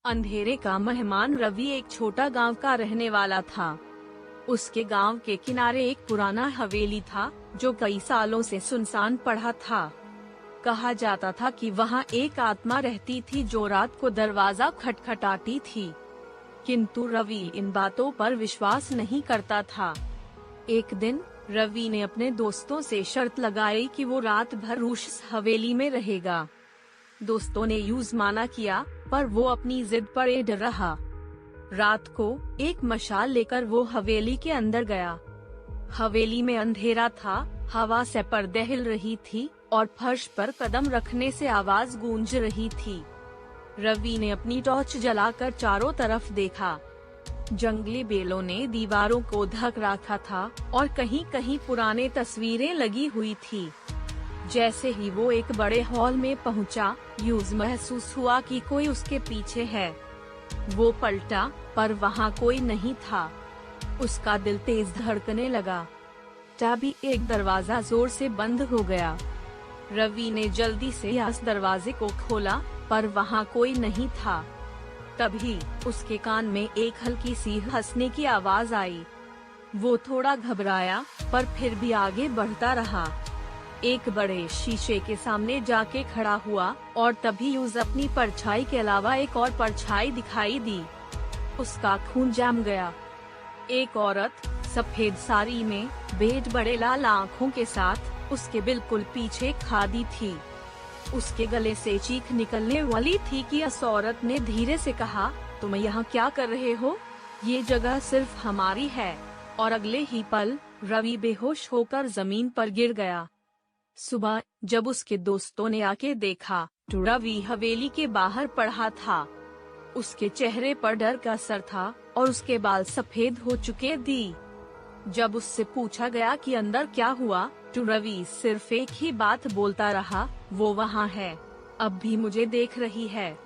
अंधेरे का मेहमान रवि एक छोटा गांव का रहने वाला था। उसके गांव के किनारे एक पुराना हवेली था जो कई सालों से सुनसान पड़ा था। कहा जाता था कि वहां एक आत्मा रहती थी जो रात को दरवाजा खटखटाती थी, किंतु रवि इन बातों पर विश्वास नहीं करता था। एक दिन रवि ने अपने दोस्तों से शर्त लगाई कि वो रात भर उस हवेली में रहेगा। दोस्तों ने यूं माना किया, पर वो अपनी जिद पर अड़े रहा। रात को एक मशाल लेकर वो हवेली के अंदर गया। हवेली में अंधेरा था, हवा से पर्दे हिल रही थी और फर्श पर कदम रखने से आवाज गूंज रही थी। रवि ने अपनी टॉर्च जलाकर चारों तरफ देखा। जंगली बेलों ने दीवारों को ढक रखा था और कहीं कहीं पुराने तस्वीरें लगी हुई थी। जैसे ही वो एक बड़े हॉल में पहुंचा, यूं महसूस हुआ कि कोई उसके पीछे है। वो पलटा, पर वहां कोई नहीं था। उसका दिल तेज धड़कने लगा। तभी एक दरवाजा जोर से बंद हो गया। रवि ने जल्दी से उस दरवाजे को खोला, पर वहां कोई नहीं था। तभी उसके कान में एक हल्की सी हंसने की आवाज आई। वो थोड़ा घबराया, पर फिर भी आगे बढ़ता रहा। एक बड़े शीशे के सामने जाके खड़ा हुआ और तभी उसे अपनी परछाई के अलावा एक और परछाई दिखाई दी। उसका खून जम गया। एक औरत सफेद साड़ी में, बेहद बड़े लाल आँखों के साथ उसके बिल्कुल पीछे खड़ी थी। उसके गले से चीख निकलने वाली थी कि उस औरत ने धीरे से कहा, तुम यहाँ क्या कर रहे हो? ये जगह सिर्फ हमारी है। और अगले ही पल रवि बेहोश होकर जमीन पर गिर गया। सुबह जब उसके दोस्तों ने आके देखा तो रवि हवेली के बाहर पड़ा था। उसके चेहरे पर डर का असर था और उसके बाल सफेद हो चुके थे। जब उससे पूछा गया कि अंदर क्या हुआ, तो रवि सिर्फ एक ही बात बोलता रहा, वो वहाँ है, अब भी मुझे देख रही है।